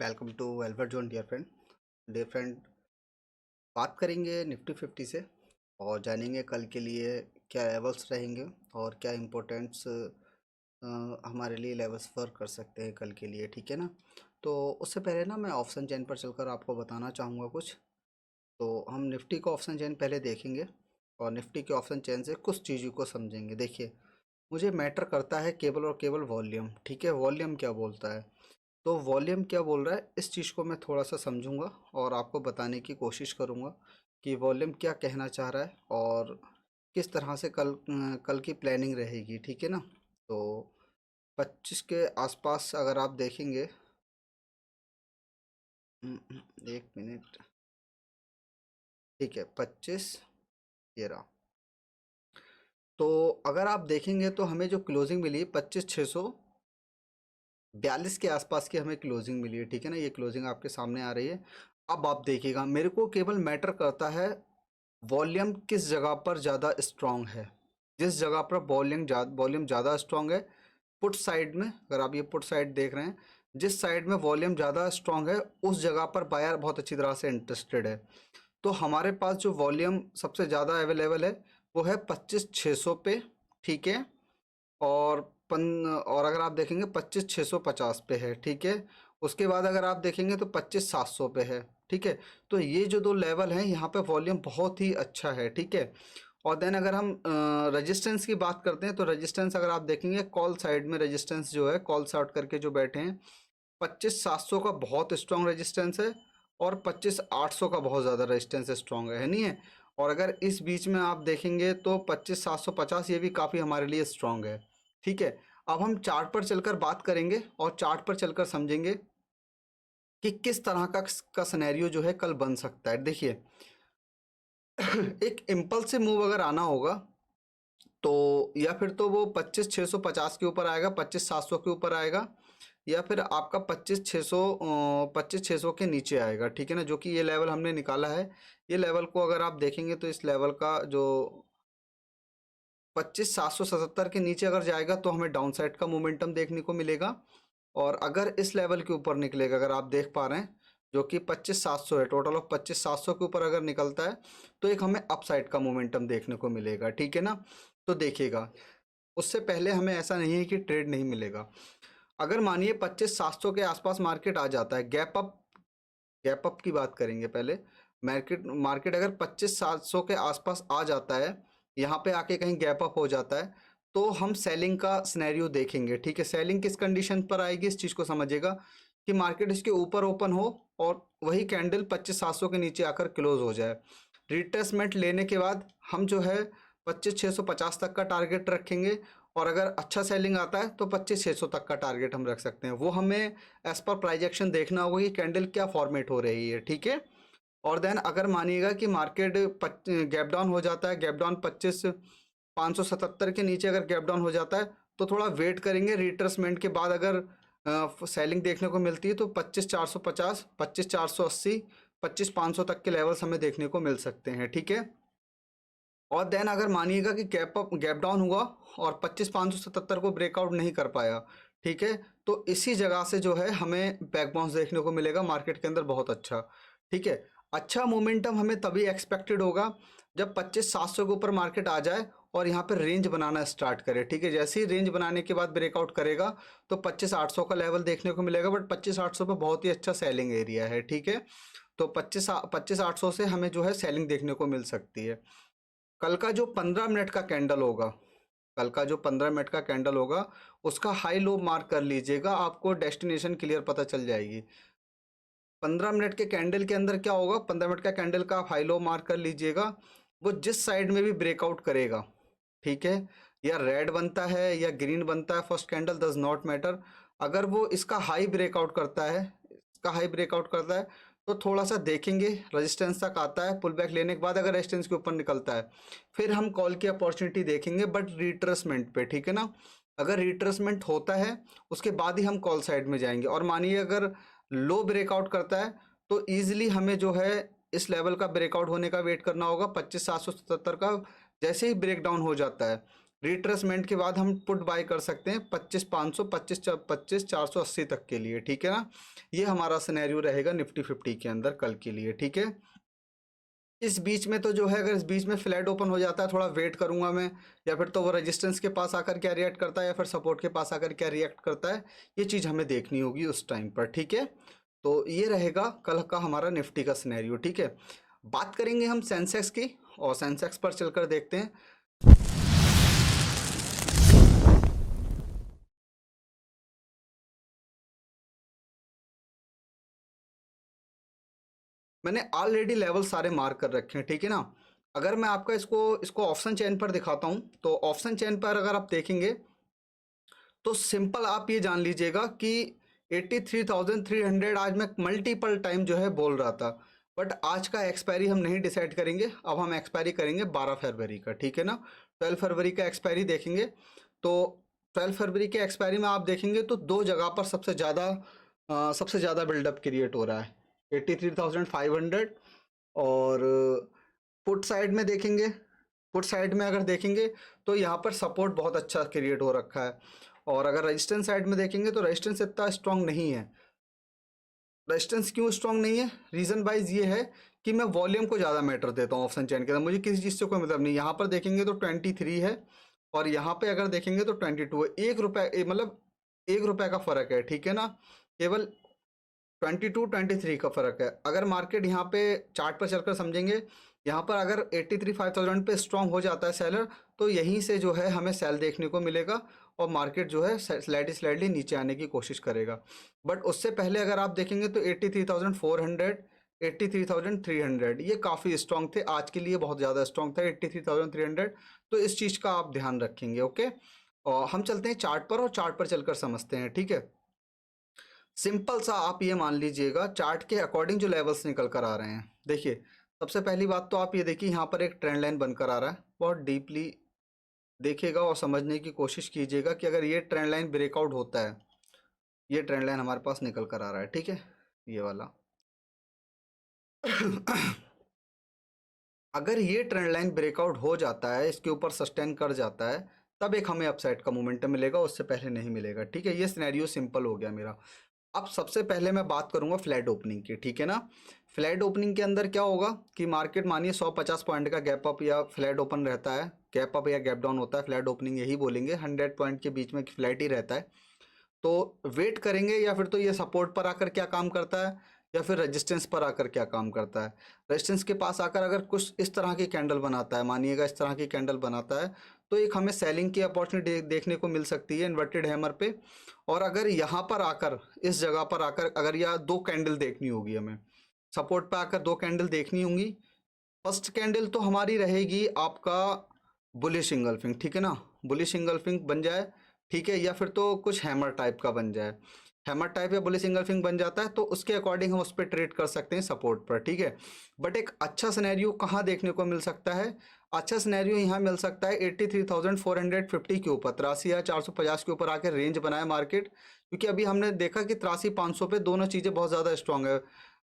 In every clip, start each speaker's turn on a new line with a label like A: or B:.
A: Welcome to welfare zone dear friend. बात करेंगे Nifty 50 से और जानेंगे कल के लिए क्या लेवल्स रहेंगे और क्या इम्पोर्टेंट्स हमारे लिए लेवल्स वर्क कर सकते हैं कल के लिए, ठीक है ना। तो उससे पहले ना मैं ऑप्शन चेन पर चलकर आपको बताना चाहूँगा कुछ। तो हम निफ्टी का ऑप्शन चेन पहले देखेंगे और निफ्टी के ऑप्शन चेन से कुछ चीज़ों को समझेंगे। देखिए, मुझे मैटर करता है केवल और केवल वॉल्यूम, ठीक है। वॉल्यूम क्या बोलता है, तो वॉल्यूम क्या बोल रहा है, इस चीज़ को मैं थोड़ा सा समझूंगा और आपको बताने की कोशिश करूंगा कि वॉल्यूम क्या कहना चाह रहा है और किस तरह से कल की प्लानिंग रहेगी, ठीक है ना। तो 25 के आसपास अगर आप देखेंगे, एक मिनट, ठीक है, 25 ये रहा। तो अगर आप देखेंगे तो हमें जो क्लोजिंग मिली 25,642 के आसपास की हमें क्लोजिंग मिली है, ठीक है ना। ये क्लोजिंग आपके सामने आ रही है। अब आप देखिएगा, मेरे को केवल मैटर करता है वॉल्यूम किस जगह पर ज़्यादा स्ट्रांग है। जिस जगह पर वॉल्यूम ज़्यादा स्ट्रांग है, पुट साइड में, अगर आप ये पुट साइड देख रहे हैं, जिस साइड में वॉल्यूम ज़्यादा स्ट्रांग है उस जगह पर बायर बहुत अच्छी तरह से इंटरेस्टेड है। तो हमारे पास जो वॉल्यूम सबसे ज़्यादा अवेलेबल है वो है 25,600 पे, ठीक है। और अगर आप देखेंगे 25,650 पे है, ठीक है। उसके बाद अगर आप देखेंगे तो 25,700 पे है, ठीक है। तो ये जो दो लेवल हैं यहाँ पे वॉल्यूम बहुत ही अच्छा है, ठीक है। और देन अगर हम रेजिस्टेंस की बात करते हैं तो रेजिस्टेंस अगर आप देखेंगे कॉल साइड में रेजिस्टेंस जो है, कॉल आउट करके जो बैठे हैं, 25,700 का बहुत स्ट्रॉन्ग रेजिस्टेंस है और 25,800 का बहुत ज़्यादा रेजिस्टेंस स्ट्रॉन्ग है नहीं है। और अगर इस बीच में आप देखेंगे तो 25,750 ये भी काफ़ी हमारे लिए स्ट्रॉन्ग है, ठीक है। अब हम चार्ट पर चलकर बात करेंगे और चार्ट पर चलकर समझेंगे कि किस तरह का सिनेरियो जो है कल बन सकता है। देखिए, एक इम्पल्सिव मूव अगर आना होगा तो या फिर तो वो 25,650 के ऊपर आएगा, 25,700 के ऊपर आएगा, या फिर आपका 25,600 के नीचे आएगा, ठीक है ना। जो कि ये लेवल हमने निकाला है, ये लेवल को अगर आप देखेंगे तो इस लेवल का जो 25,777 के नीचे अगर जाएगा तो हमें डाउन साइड का मोमेंटम देखने को मिलेगा। और अगर इस लेवल के ऊपर निकलेगा, अगर आप देख पा रहे हैं, जो कि 25,700 है, टोटल ऑफ 25,700 के ऊपर अगर निकलता है तो एक हमें अप साइड का मोमेंटम देखने को मिलेगा, ठीक है ना। तो देखिएगा, उससे पहले हमें ऐसा नहीं है कि ट्रेड नहीं मिलेगा। अगर मानिए 25,700 के आसपास मार्केट आ जाता है, गैप अप की बात करेंगे पहले। मार्केट मार्केट अगर 25,700 के आसपास आ जाता है, यहाँ पे आके कहीं गैप अप हो जाता है, तो हम सेलिंग का सिनेरियो देखेंगे, ठीक है। सेलिंग किस कंडीशन पर आएगी, इस चीज़ को समझिएगा कि मार्केट इसके ऊपर ओपन हो और वही कैंडल 25,700 के नीचे आकर क्लोज हो जाए। रिट्रेसमेंट लेने के बाद हम जो है 25,650 तक का टारगेट रखेंगे और अगर अच्छा सेलिंग आता है तो 25,600 तक का टारगेट हम रख सकते हैं। वो हमें एज पर प्राइजेक्शन देखना होगा कि कैंडल क्या फॉर्मेट हो रही है, ठीक है। और देन अगर मानिएगा कि मार्केट गैप डाउन हो जाता है, गैप डाउन 25,577 के नीचे अगर गैप डाउन हो जाता है तो थोड़ा वेट करेंगे। रिट्रेसमेंट के बाद अगर सेलिंग देखने को मिलती है तो 25,450, 25,480, 25,500 तक के लेवल्स हमें देखने को मिल सकते हैं, ठीक है। और देन अगर मानिएगा कि गैप डाउन हुआ और 25,577 को ब्रेकआउट नहीं कर पाया, ठीक है, तो इसी जगह से जो है हमें बैक बाउंस देखने को मिलेगा मार्केट के अंदर बहुत अच्छा, ठीक है। अच्छा मोमेंटम हमें तभी एक्सपेक्टेड होगा जब 25,700 के ऊपर मार्केट आ जाए और यहाँ पर रेंज बनाना स्टार्ट करे, ठीक है। जैसे ही रेंज बनाने के बाद ब्रेकआउट करेगा तो 25,800 का लेवल देखने को मिलेगा, बट 25,800 पे बहुत ही अच्छा सेलिंग एरिया है, ठीक है। तो 25,800 से हमें जो है सेलिंग देखने को मिल सकती है। कल का जो 15 मिनट का कैंडल होगा, कल का जो 15 मिनट का कैंडल होगा उसका हाई लो मार्क कर लीजिएगा, आपको डेस्टिनेशन क्लियर पता चल जाएगी। 15 मिनट के कैंडल के अंदर क्या होगा, 15 मिनट का कैंडल का आप हाई लो मार्क कर लीजिएगा। वो जिस साइड में भी ब्रेकआउट करेगा, ठीक है, या रेड बनता है या ग्रीन बनता है, first candle does not matter. अगर वो इसका हाई ब्रेकआउट करता है, इसका हाई ब्रेकआउट करता है तो थोड़ा सा देखेंगे, रेजिस्टेंस तक आता है, पुल बैक लेने के बाद अगर रेजिस्टेंस के ऊपर निकलता है फिर हम कॉल की अपॉर्चुनिटी देखेंगे, बट रिट्रेसमेंट पे, ठीक है ना। अगर रिट्रेसमेंट होता है उसके बाद ही हम कॉल साइड में जाएंगे। और मानिए अगर लो ब्रेकआउट करता है तो ईजिली हमें जो है इस लेवल का ब्रेकआउट होने का वेट करना होगा, 25,777 का। जैसे ही ब्रेक डाउन हो जाता है रिट्रेसमेंट के बाद हम पुट बाय कर सकते हैं 25,500, 25,480 तक के लिए, ठीक है ना। ये हमारा सिनेरियो रहेगा निफ्टी 50 के अंदर कल के लिए, ठीक है। इस बीच में तो जो है, अगर इस बीच में फ्लैट ओपन हो जाता है, थोड़ा वेट करूंगा मैं, या फिर तो वो रेजिस्टेंस के पास आकर क्या रिएक्ट करता है या फिर सपोर्ट के पास आकर क्या रिएक्ट करता है, ये चीज़ हमें देखनी होगी उस टाइम पर, ठीक है। तो ये रहेगा कल का हमारा निफ्टी का सिनेरियो, ठीक है। बात करेंगे हम सेंसेक्स की, और सेंसेक्स पर चलकर देखते हैं। मैंने ऑलरेडी लेवल सारे मार्क कर रखे हैं, ठीक है ना। अगर मैं आपका इसको इसको ऑप्शन चेन पर दिखाता हूं, तो ऑप्शन चेन पर अगर आप देखेंगे तो सिंपल आप ये जान लीजिएगा कि 83,300 आज मैं मल्टीपल टाइम जो है बोल रहा था, बट आज का एक्सपायरी हम नहीं डिसाइड करेंगे, अब हम एक्सपायरी करेंगे 12 फरवरी का, ठीक है ना। 12 फरवरी का एक्सपायरी देखेंगे, तो 12 फरवरी के एक्सपायरी में आप देखेंगे तो दो जगह पर सबसे ज़्यादा बिल्डअप क्रिएट हो रहा है, 83,500, और पुट साइड में देखेंगे, पुट साइड में अगर देखेंगे तो यहाँ पर सपोर्ट बहुत अच्छा क्रिएट हो रखा है, और अगर रेजिस्टेंस साइड में देखेंगे तो रेजिस्टेंस इतना स्ट्रांग नहीं है। रेजिस्टेंस क्यों स्ट्रांग नहीं है, रीजन वाइज ये है कि मैं वॉल्यूम को ज़्यादा मैटर देता हूँ ऑप्शन चेन के अंदर, मुझे किसी चीज़ से कोई मतलब नहीं। यहाँ पर देखेंगे तो 23 है, और यहाँ पे अगर देखेंगे तो 22 है, मतलब 1 रुपये का फ़र्क है, ठीक है ना। केवल 22-23 का फ़र्क है। अगर मार्केट यहाँ पे चार्ट पर चलकर समझेंगे, यहाँ पर अगर 83,500 पे स्ट्रांग हो जाता है सेलर, तो यहीं से जो है हमें सेल देखने को मिलेगा, और मार्केट जो है स्लाइडली नीचे आने की कोशिश करेगा। बट उससे पहले अगर आप देखेंगे तो 83,400, 83,300 ये काफ़ी स्ट्रांग थे, आज के लिए बहुत ज़्यादा स्ट्रांग था 83,300, तो इस चीज़ का आप ध्यान रखेंगे, ओके। और हम चलते हैं चार्ट पर, और चार्ट पर चलकर समझते हैं, ठीक है। सिंपल सा आप ये मान लीजिएगा, चार्ट के अकॉर्डिंग जो लेवल्स निकल कर आ रहे हैं, देखिए सबसे पहली बात तो आप ये देखिए, यहाँ पर एक ट्रेंड लाइन बनकर आ रहा है, बहुत डीपली देखिएगा और समझने की कोशिश कीजिएगा कि अगर ये ट्रेंड लाइन ब्रेकआउट होता है, ये ट्रेंड लाइन हमारे पास निकल कर आ रहा है, ठीक है, ये वाला अगर ये ट्रेंड लाइन ब्रेकआउट हो जाता है, इसके ऊपर सस्टेन कर जाता है, तब एक हमें अपसाइड का मोमेंटम मिलेगा, उससे पहले नहीं मिलेगा, ठीक है। ये सिनेरियो सिंपल हो गया मेरा। अब सबसे पहले मैं बात करूंगा फ्लैट ओपनिंग की, ठीक है ना। फ्लैट ओपनिंग के अंदर क्या होगा कि मार्केट मानिए 150 पॉइंट का गैप अप या फ्लैट ओपन रहता है, गैप अप या गैप डाउन होता है, फ्लैट ओपनिंग यही बोलेंगे, 100 पॉइंट के बीच में फ्लैट ही रहता है। तो वेट करेंगे, या फिर तो ये सपोर्ट पर आकर क्या काम करता है, या फिर रेजिस्टेंस पर आकर क्या काम करता है। रेजिस्टेंस के पास आकर अगर कुछ इस तरह की कैंडल बनाता है, मानिएगा इस तरह की कैंडल बनाता है, तो एक हमें सेलिंग की अपॉर्चुनिटी देखने को मिल सकती है इन्वर्टेड हैमर पे। और अगर यहाँ पर आकर, इस जगह पर आकर अगर यह दो कैंडल देखनी होगी हमें, सपोर्ट पे आकर दो कैंडल देखनी होंगी। फर्स्ट कैंडल तो हमारी रहेगी आपका बुलिश इंगल्फिंग, ठीक है ना, बुलिश इंगल्फिंग बन जाए, ठीक है, या फिर तो कुछ हैमर टाइप का बन जाए, हैमर टाइप या बुलिश इंगल्फिंग बन जाता है तो उसके अकॉर्डिंग हम उस पर ट्रेड कर सकते हैं सपोर्ट पर, ठीक है। बट एक अच्छा सिनेरियो कहाँ देखने को मिल सकता है, अच्छा सिनेरियो यहाँ मिल सकता है 83,450 के ऊपर, 83,450 के ऊपर आकर रेंज बनाए मार्केट, क्योंकि अभी हमने देखा कि 83,500 पे दोनों चीज़ें बहुत ज़्यादा स्ट्रांग है,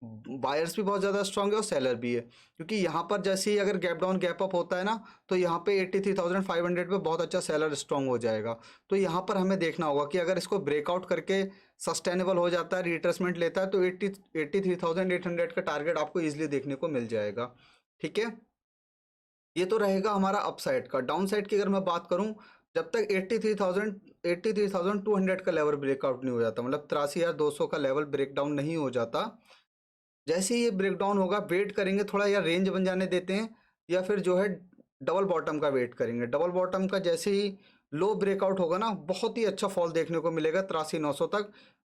A: बायर्स भी बहुत ज़्यादा स्ट्रांग है और सेलर भी है, क्योंकि यहाँ पर जैसे ही अगर गैप डाउन गैप अप होता है ना, तो यहाँ पे 83,500 पे बहुत अच्छा सेलर स्ट्रांग हो जाएगा। तो यहाँ पर हमें देखना होगा कि अगर इसको ब्रेकआउट करके सस्टेनेबल हो जाता है, रिट्रेसमेंट लेता है, तो 83,800 का टारगेट आपको ईजिली देखने को मिल जाएगा, ठीक है। ये तो रहेगा हमारा अपसाइड का। डाउन साइड की अगर मैं बात करूं, जब तक 83,200 का लेवल ब्रेकआउट नहीं हो जाता, मतलब 83,200 का लेवल ब्रेकडाउन नहीं हो जाता, जैसे ही ये ब्रेकडाउन होगा वेट करेंगे थोड़ा, या रेंज बन जाने देते हैं, या फिर जो है डबल बॉटम का वेट करेंगे। डबल बॉटम का जैसे ही लो ब्रेकआउट होगा ना, बहुत ही अच्छा फॉल देखने को मिलेगा 83,900 तक,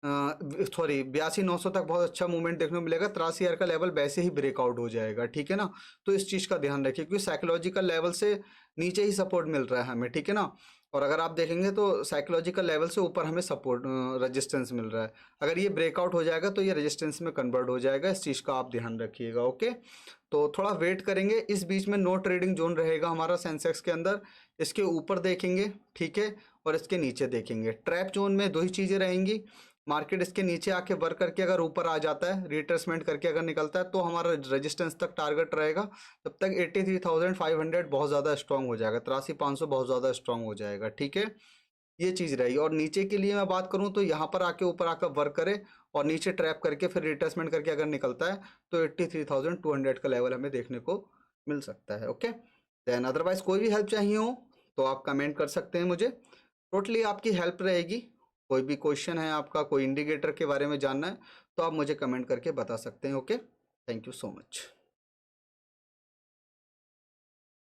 A: सॉरी 82,900 तक बहुत अच्छा मूवमेंट देखने को मिलेगा, 83,000 का लेवल वैसे ही ब्रेकआउट हो जाएगा, ठीक है ना। तो इस चीज़ का ध्यान रखिए, क्योंकि साइकोलॉजिकल लेवल से नीचे ही सपोर्ट मिल रहा है हमें, ठीक है ना। और अगर आप देखेंगे तो साइकोलॉजिकल लेवल से ऊपर हमें सपोर्ट रेजिस्टेंस मिल रहा है, अगर ये ब्रेकआउट हो जाएगा तो ये रेजिस्टेंस में कन्वर्ट हो जाएगा, इस चीज़ का आप ध्यान रखिएगा, ओके। तो थोड़ा वेट करेंगे, इस बीच में नो ट्रेडिंग जोन रहेगा हमारा सेंसेक्स के अंदर, इसके ऊपर देखेंगे, ठीक है, और इसके नीचे देखेंगे। ट्रैप जोन में दो ही चीज़ें रहेंगी, मार्केट इसके नीचे आके वर्क करके अगर ऊपर आ जाता है, रिट्रेसमेंट करके अगर निकलता है, तो हमारा रेजिस्टेंस तक टारगेट रहेगा। तब तक 83,500 बहुत ज़्यादा स्ट्रांग हो जाएगा, 83,500 बहुत ज़्यादा स्ट्रांग हो जाएगा। ठीक है, ये चीज़ रहेगी। और नीचे के लिए मैं बात करूँ तो यहाँ पर आके ऊपर आकर वर्क करे और नीचे ट्रैप करके फिर रिट्रेसमेंट करके अगर निकलता है तो 83,200 का लेवल हमें देखने को मिल सकता है। ओके, देन अदरवाइज कोई भी हेल्प चाहिए हो तो आप कमेंट कर सकते हैं मुझे, टोटली आपकी हेल्प रहेगी। कोई भी क्वेश्चन है आपका, कोई इंडिकेटर के बारे में जानना है तो आप मुझे कमेंट करके बता सकते हैं। Okay, thank you so much.